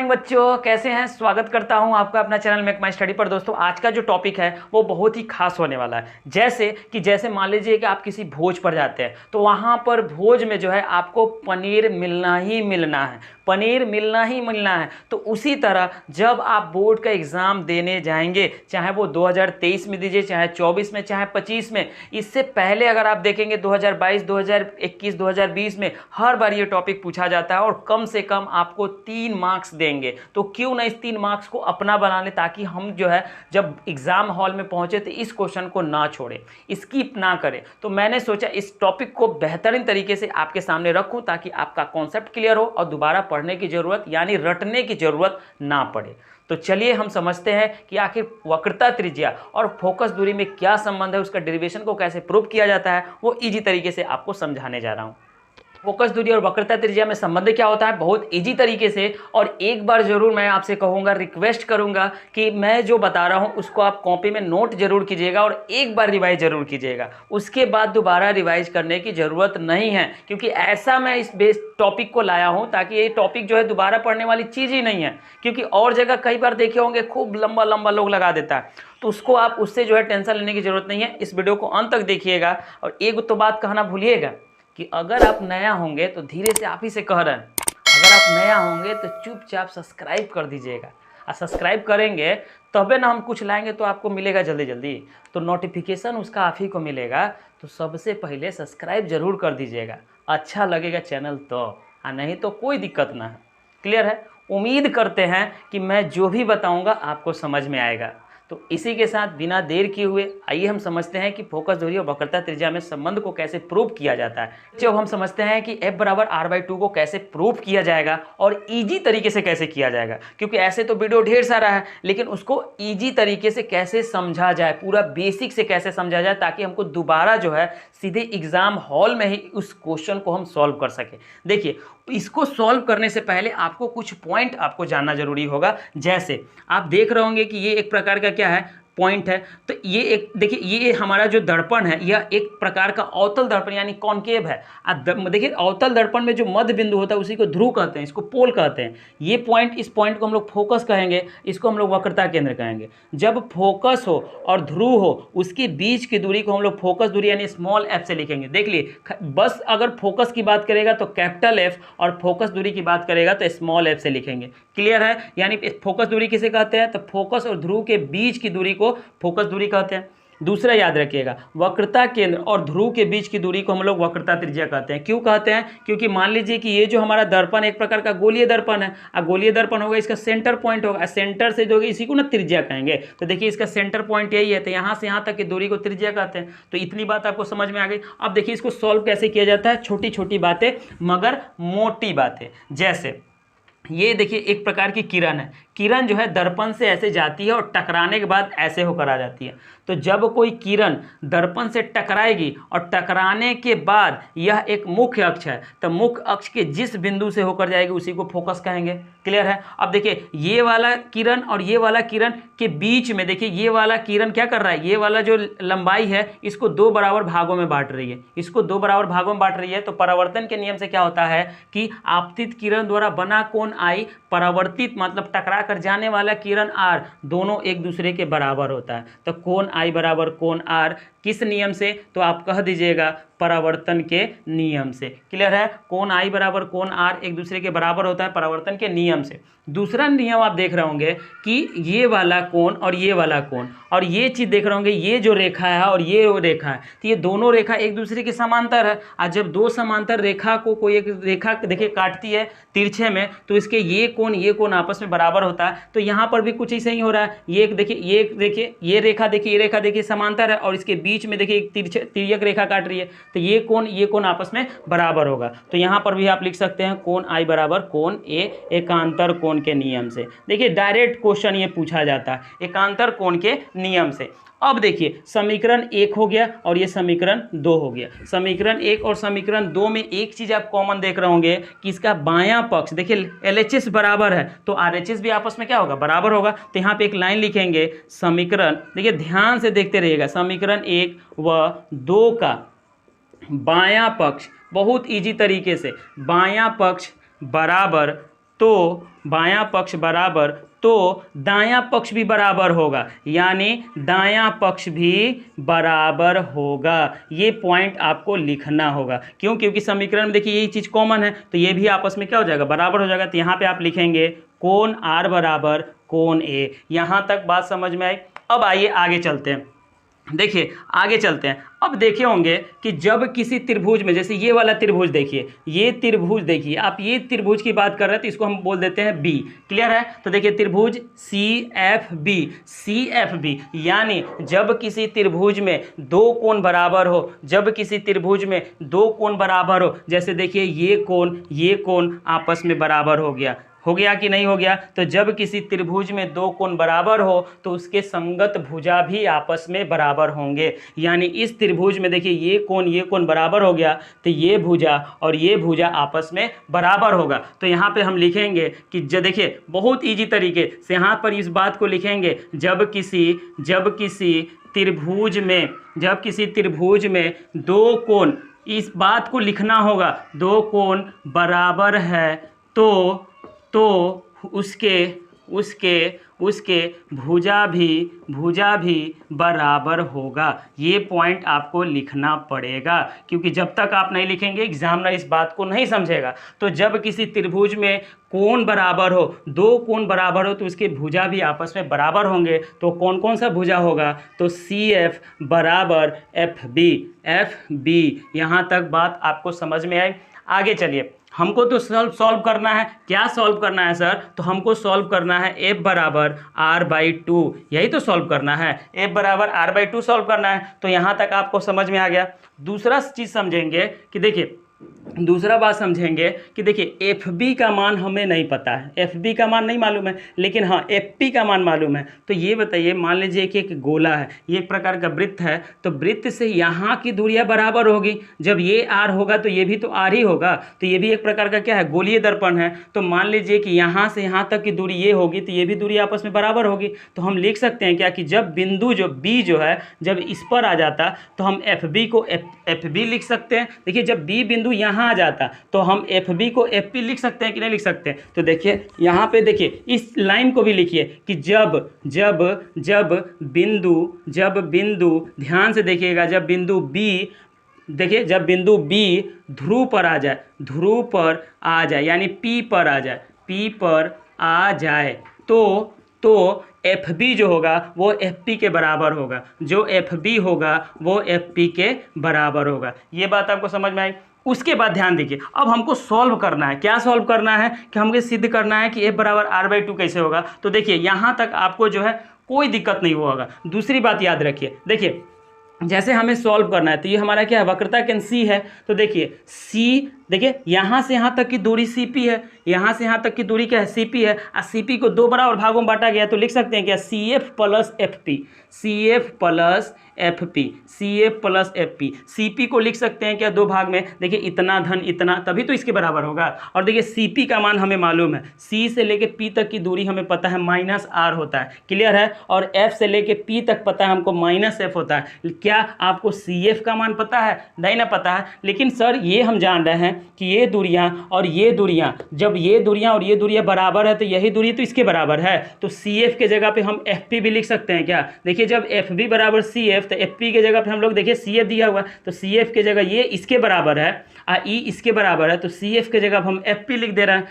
Morning बच्चों, कैसे हैं। स्वागत करता हूं आपका अपना चैनल मेक माई स्टडी पर। दोस्तों आज का जो टॉपिक है वो बहुत ही खास होने वाला है। जैसे मान लीजिए कि आप किसी भोज पर जाते हैं तो वहां पर भोज में जो है आपको पनीर मिलना ही मिलना है, पनीर मिलना ही मिलना है। तो उसी तरह जब आप बोर्ड का एग्ज़ाम देने जाएंगे, चाहे वो 2023 में दीजिए, चाहे 24 में, चाहे 25 में, इससे पहले अगर आप देखेंगे 2022, 2021, 2020 में हर बार ये टॉपिक पूछा जाता है और कम से कम आपको 3 मार्क्स देंगे। तो क्यों ना इस 3 मार्क्स को अपना बना ले, ताकि हम जो है जब एग्ज़ाम हॉल में पहुंचे तो इस क्वेश्चन को ना छोड़ें, स्किप ना करें। तो मैंने सोचा इस टॉपिक को बेहतरीन तरीके से आपके सामने रखूं ताकि आपका कॉन्सेप्ट क्लियर हो और दोबारा पढ़ने की ज़रूरत यानी रटने की ज़रूरत ना पड़े। तो चलिए हम समझते हैं कि आखिर वक्रता त्रिज्या और फोकस दूरी में क्या संबंध है, उसका डेरिवेशन को कैसे प्रूव किया जाता है, वो इजी तरीके से आपको समझाने जा रहा हूँ। फोकस दूरी और वक्रता त्रिज्या में संबंध क्या होता है, बहुत इजी तरीके से। और एक बार जरूर मैं आपसे कहूँगा, रिक्वेस्ट करूँगा कि मैं जो बता रहा हूँ उसको आप कॉपी में नोट जरूर कीजिएगा और एक बार रिवाइज जरूर कीजिएगा। उसके बाद दोबारा रिवाइज करने की ज़रूरत नहीं है, क्योंकि ऐसा मैं इस बेस टॉपिक को लाया हूँ ताकि ये टॉपिक जो है दोबारा पढ़ने वाली चीज़ ही नहीं है। क्योंकि और जगह कई बार देखे होंगे खूब लंबा लंबा लोग लगा देता है, तो उसको आप उससे जो है टेंशन लेने की ज़रूरत नहीं है। इस वीडियो को अंत तक देखिएगा। और एक तो बात कहना भूलिएगा कि अगर आप नया होंगे तो धीरे से आप ही से कह रहे हैं, अगर आप नया होंगे तो चुपचाप सब्सक्राइब कर दीजिएगा। और सब्सक्राइब करेंगे तबे ना हम कुछ लाएंगे तो आपको मिलेगा जल्दी जल्दी, तो नोटिफिकेशन उसका आप ही को मिलेगा। तो सबसे पहले सब्सक्राइब जरूर कर दीजिएगा, अच्छा लगेगा चैनल तो, और नहीं तो कोई दिक्कत ना है। क्लियर है। उम्मीद करते हैं कि मैं जो भी बताऊँगा आपको समझ में आएगा। तो इसी के साथ बिना देर किए हुए आइए हम समझते हैं कि फोकस दूरी और वक्रता त्रिज्या में संबंध को कैसे प्रूव किया जाता है। जब हम समझते हैं कि F बराबर R/2 को कैसे प्रूव किया जाएगा और इजी तरीके से कैसे किया जाएगा, क्योंकि ऐसे तो वीडियो ढेर सारा है, लेकिन उसको इजी तरीके से कैसे समझा जाए, पूरा बेसिक से कैसे समझा जाए, ताकि हमको दोबारा जो है सीधे एग्जाम हॉल में ही उस क्वेश्चन को हम सॉल्व कर सके। देखिए, इसको सॉल्व करने से पहले आपको कुछ पॉइंट आपको जानना जरूरी होगा। जैसे आप देख रहे होंगे कि ये एक प्रकार का क्या है, पॉइंट है। तो ये एक देखिए, ये हमारा जो दर्पण है यह एक प्रकार का अवतल दर्पण यानी कॉन्केव है। देखिए, अवतल दर्पण में जो मध्य बिंदु होता है उसी को ध्रुव कहते हैं, इसको पोल कहते हैं। ये पॉइंट, इस पॉइंट को हम लोग फोकस कहेंगे, इसको हम लोग वक्रता केंद्र कहेंगे। जब फोकस हो और ध्रुव हो उसके बीच की दूरी को हम लोग फोकस दूरी यानी स्मॉल एफ से लिखेंगे। देख लिए, बस अगर फोकस की बात करेगा तो कैपिटल एफ और फोकस दूरी की बात करेगा तो स्मॉल एफ से लिखेंगे। क्लियर है। यानी फोकस दूरी किसे कहते हैं, तो फोकस और ध्रुव के बीच की दूरी को फोकस दूरी कहते हैं। दूसरा याद रखिएगा, वक्रता केंद्र और ध्रुव के बीच की दूरी को हम लोग वक्रता त्रिज्या कहते हैं। क्यों कहते हैं, क्योंकि मान लीजिए कि ये जो हमारा दर्पण एक प्रकार का गोलीय दर्पण है, और गोलीय दर्पण होगा, इसका सेंटर पॉइंट होगा, सेंटर से जो इसी को ना त्रिज्या कहेंगे। तो देखिए, इसका सेंटर पॉइंट यही है, तो यहाँ से यहाँ तक की दूरी को त्रिज्या कहते हैं। तो इतनी बात आपको समझ में आ गई। अब देखिए, इसको सॉल्व कैसे किया जाता है, छोटी छोटी बातें मगर मोटी बातें। जैसे ये देखिए, एक प्रकार की किरण है, किरण जो है दर्पण से ऐसे जाती है और टकराने के बाद ऐसे होकर आ जाती है। तो जब कोई किरण दर्पण से टकराएगी और टकराने के बाद यह एक मुख्य अक्ष है, तो मुख्य अक्ष के जिस बिंदु से होकर जाएगी उसी को फोकस कहेंगे। क्लियर है। अब देखिए, ये वाला किरण और ये वाला किरण के बीच में देखिए, ये वाला किरण क्या कर रहा है, ये वाला जो लंबाई है इसको 2 बराबर भागों में बांट रही है, इसको 2 बराबर भागों में बांट रही है। तो परावर्तन के नियम से क्या होता है कि आपतित किरण द्वारा बना कोण I, परावर्तित मतलब टकरा कर जाने वाला किरण R, दोनों एक दूसरे के बराबर होता है। तो कोण I बराबर कोण R किस नियम से, तो आप कह दीजिएगा परावर्तन के नियम से। क्लियर है। कोण I बराबर कोण R एक दूसरे के बराबर होता है परावर्तन के नियम से। दूसरा नियम आप देख रहे होंगे कि ये वाला कोण और ये वाला कोण, और ये चीज़ देख रहे होंगे, ये जो रेखा है और ये रेखा है, तो ये दोनों रेखा एक दूसरे के समांतर है। और जब दो समांतर रेखा को कोई एक रेखा देखिए काटती है तिरछे में, तो इसके ये कोण आपस में बराबर होता है। तो यहाँ पर भी कुछ ऐसा ही हो रहा है। ये देखिए, ये रेखा देखिए समांतर है, और इसके बीच में देखिए एक तिर्यक रेखा काट रही है, तो ये कोण आपस में बराबर होगा। तो यहाँ पर भी आप लिख सकते हैं कोण I बराबर कोण A एकांतर कोण के नियम से। देखिए, डायरेक्ट क्वेश्चन ये पूछा जाता है एकांतर कोण के नियम से। अब देखिए, समीकरण 1 हो गया और ये समीकरण 2 हो गया। समीकरण 1 और समीकरण 2 में एक चीज़ आप कॉमन देख रहे होंगे कि इसका बायां पक्ष देखिए LHS बराबर है, तो RHS भी आपस में क्या होगा, बराबर होगा। तो यहाँ पे एक लाइन लिखेंगे, समीकरण, देखिए ध्यान से देखते रहिएगा, समीकरण 1 व 2 का बायां पक्ष, बहुत ईजी तरीके से, बायां पक्ष बराबर तो बायां पक्ष बराबर, तो दायां पक्ष भी बराबर होगा, यानी दायां पक्ष भी बराबर होगा। ये पॉइंट आपको लिखना होगा। क्यों? क्योंकि समीकरण में देखिए यही चीज़ कॉमन है, तो ये भी आपस में क्या हो जाएगा, बराबर हो जाएगा। तो यहाँ पे आप लिखेंगे कोण आर बराबर कोण ए। यहाँ तक बात समझ में आई। अब आइए आगे चलते हैं। देखिए आगे चलते हैं। अब देखे होंगे कि जब किसी त्रिभुज में, जैसे ये वाला त्रिभुज देखिए, ये त्रिभुज देखिए, आप ये त्रिभुज की बात कर रहे हैं तो इसको हम बोल देते हैं बी। क्लियर है? तो देखिए त्रिभुज सी एफ बी, यानी जब किसी त्रिभुज में दो कोण बराबर हो, जब किसी त्रिभुज में दो कोण बराबर हो, जैसे देखिए ये कोण आपस में बराबर हो गया कि नहीं हो गया? तो जब किसी त्रिभुज में दो कोण बराबर हो तो उसके संगत भुजा भी आपस में बराबर होंगे। यानी इस त्रिभुज में देखिए ये कोण बराबर हो गया, तो ये भुजा और ये भुजा आपस में बराबर होगा। तो यहाँ पे हम लिखेंगे कि देखिए बहुत इजी तरीके से यहाँ पर इस बात को लिखेंगे, जब किसी त्रिभुज में दो कोण, इस बात को लिखना होगा, दो कोण बराबर है तो उसके भुजा भी बराबर होगा। ये पॉइंट आपको लिखना पड़ेगा, क्योंकि जब तक आप नहीं लिखेंगे एग्जामिनर इस बात को नहीं समझेगा। तो जब किसी त्रिभुज में कोण बराबर हो, दो कोण बराबर हो, तो उसके भुजा भी आपस में बराबर होंगे। तो कौन सा भुजा होगा? तो सी एफ बराबर एफ बी। यहाँ तक बात आपको समझ में आई। आगे चलिए, हमको तो सॉल्व करना है। क्या सॉल्व करना है सर? तो हमको सॉल्व करना है f बराबर r/2, यही तो सॉल्व करना है, f बराबर r/2 सॉल्व करना है। तो यहाँ तक आपको समझ में आ गया। दूसरा चीज़ समझेंगे कि देखिए, दूसरा बात समझेंगे कि देखिए एफ बी का मान हमें नहीं पता है, एफ बी का मान नहीं मालूम है, लेकिन हाँ एफ पी का मान मालूम है। तो ये बताइए, मान लीजिए कि एक गोला है, ये एक प्रकार का वृत्त है, तो वृत्त से यहाँ की दूरियाँ बराबर होगी। जब ये आर होगा तो ये भी तो आर ही होगा, तो ये भी एक प्रकार का क्या है, गोलीय दर्पण है। तो मान लीजिए कि यहाँ से यहाँ तक की दूरी ये होगी, तो ये भी दूरी आपस में बराबर होगी। तो हम लिख सकते हैं क्या कि जब बिंदु जो बी जो है जब इस पर आ जाता तो हम एफ बी को एफ बी लिख सकते हैं। देखिए जब बी बिंदु यहाँ आ जाता तो हम एफ बी को एफ पी लिख सकते हैं कि नहीं लिख सकते? तो देखिए यहाँ पे देखिए इस लाइन को भी लिखिए कि जब बिंदु ध्यान से देखिएगा, जब बिंदु बी, देखिए जब बिंदु बी ध्रुव पर आ जाए यानी पी पर आ जाए तो एफ बी जो होगा वो एफ पी के बराबर होगा, जो एफ बी होगा वो एफ पी के बराबर होगा। ये बात आपको समझ में आई। उसके बाद ध्यान दीजिए, अब हमको सॉल्व करना है। क्या सॉल्व करना है कि हमको सिद्ध करना है कि f बराबर r/2 कैसे होगा। तो देखिए यहाँ तक आपको जो है कोई दिक्कत नहीं होगा। दूसरी बात याद रखिए, देखिए जैसे हमें सॉल्व करना है तो ये हमारा क्या है, वक्रता केंद्र सी है। तो देखिए सी, देखिए यहाँ से यहाँ तक की दूरी सी पी है, यहाँ से यहाँ तक की दूरी क्या है, सी पी है। और सी पी को दो बराबर भागों में बांटा गया, तो लिख सकते हैं क्या, C F plus F P, C F plus F P. C P को लिख सकते हैं क्या, दो भाग में, देखिए इतना धन इतना, तभी तो इसके बराबर होगा। और देखिए सी पी का मान हमें मालूम है, सी से लेके पी तक की दूरी हमें पता है माइनस आर होता है, क्लियर है। और एफ से लेके पी तक पता है हमको माइनस एफ होता है। क्या आपको सी एफ का मान पता है? नहीं ना पता है, लेकिन सर ये हम जान रहे हैं कि ये दूरियां और ये दूरियां, जब ये दूरियां और ये दूरियां बराबर है तो यही दूरी तो इसके बराबर है। तो सी एफ के जगह पे हम एफ पी भी लिख सकते हैं क्या? देखिए जब एफ बी बराबर सी एफ, तो एफ पी के जगह पे हम लोग देखिए सी एफ दिया हुआ है, तो सी एफ के जगह ये इसके बराबर है और ई इसके बराबर है, तो सी एफ के जगह हम एफ पी लिख दे रहे हैं।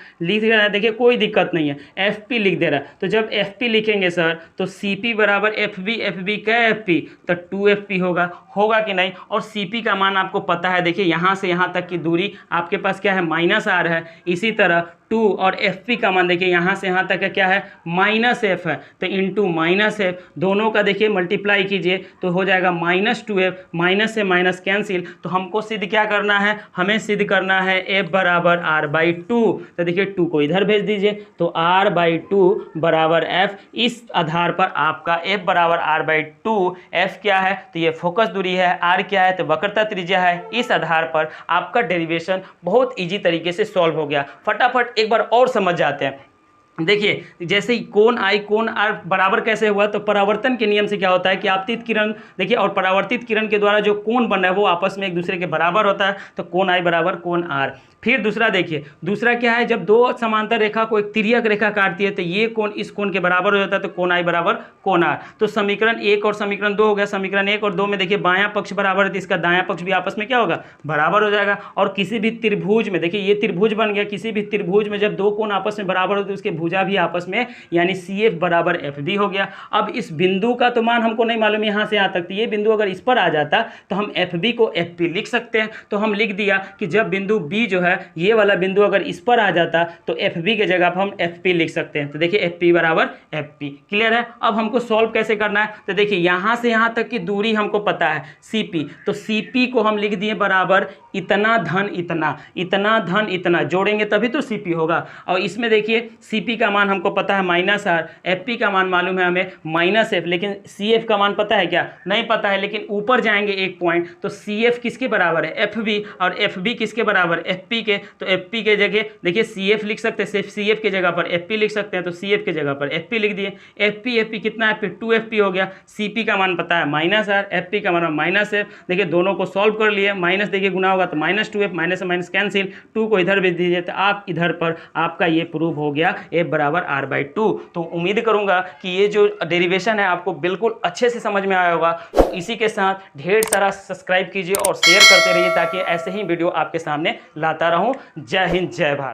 देखिए कोई दिक्कत नहीं है, एफ पी लिख दे रहा है। तो जब एफ पी लिखेंगे सर तो सी पी बराबर एफ बी क्या है, एफ पी, तो 2FP होगा कि नहीं। और सी पी का मान आपको पता है, देखिए यहाँ से यहाँ तक की दूरी आपके पास क्या है, माइनस आर है। इसी तरह 2 और एफ पी का मान देखिए यहाँ से यहाँ तक का क्या है, माइनस एफ है, तो इंटू माइनस एफ, दोनों का देखिए मल्टीप्लाई कीजिए तो हो जाएगा -2f, माइनस से माइनस कैंसिल। तो हमको सिद्ध क्या करना है, हमें सिद्ध करना है f बराबर r/2। तो देखिए 2 को इधर भेज दीजिए, तो r/2 बराबर f। इस आधार पर आपका f बराबर r/2, f क्या है तो ये फोकस दूरी है, r क्या है तो वक्रता त्रिज्या है। इस आधार पर आपका डेरिवेशन बहुत ईजी तरीके से सॉल्व हो गया। फटाफट एक बार और समझ जाते हैं। देखिए जैसे ही कोण आई कोण आर बराबर कैसे हुआ, तो परावर्तन के नियम से क्या होता है कि आपतित किरण देखिए और परावर्तित किरण के द्वारा जो कोण बन रहा है वो आपस में एक दूसरे के बराबर होता है, तो कोण आई बराबर कोण आर। फिर दूसरा देखिए, दूसरा क्या है, जब दो समांतर रेखा को एक तिर्यक रेखा काटती है तो ये कोण इस कोण के बराबर हो जाता है, तो कोण आई बराबर कोण आर। तो समीकरण 1 और समीकरण 2 हो गया। समीकरण 1 और 2 में देखिए बायां पक्ष बराबर है तो इसका दायां पक्ष भी आपस में क्या होगा, बराबर हो जाएगा। और किसी भी त्रिभुज में देखिए ये त्रिभुज बन गया, किसी भी त्रिभुज में जब दो कोण आपस में बराबर होते तो उसके भुजा भी आपस में, यानी CF बराबर FB हो गया। अब इस बिंदु का तो मान हमको नहीं मालूम यहाँ से यहाँ तक, तो ये बिंदु अगर इस पर आ जाता तो हम FB को FP लिख सकते हैं। तो हम लिख दिया कि जब बिंदु B जो है ये वाला बिंदु अगर इस पर आ जाता तो FB के जगह पर हम FP लिख सकते हैं। तो देखिए FP बराबर FP, क्लियर है। अब हमको सॉल्व कैसे करना है, तो देखिए यहाँ से यहाँ तक की दूरी हमको पता है CP, तो CP को हम लिख दिए बराबर इतना धन इतना, इतना धन इतना, जोड़ेंगे तभी तो CP होगा। और इसमें देखिए CP का मान हमको पता है -R, FP का मान मालूम है हमें -F, लेकिन CF का मान पता है क्या, नहीं पता है। लेकिन ऊपर जाएंगे एक पॉइंट, तो CF किसके बराबर है, FB, और FB किसके बराबर, FP के। तो FP के जगह देखिए CF लिख सकते हैं, सिर्फ CF के जगह पर FP लिख सकते हैं, तो CF के जगह पर FP लिख दिए। FP कितना है, फिर 2FP हो गया। CP का मान पता है -R, FP का मान -F। देखिए दोनों को सॉल्व कर लिए, माइनस देखिए गुना होगा तो -2F, माइनस से माइनस कैंसिल, 2 को इधर भेज दीजिए, तो आप इधर पर आपका ये प्रूव हो गया F बराबर R/2। तो उम्मीद करूंगा कि ये जो डेरिवेशन है आपको बिल्कुल अच्छे से समझ में आया होगा। तो इसी के साथ ढेर सारा सब्सक्राइब कीजिए और शेयर करते रहिए ताकि ऐसे ही वीडियो आपके सामने लाता रहूं। जय हिंद, जय भारत।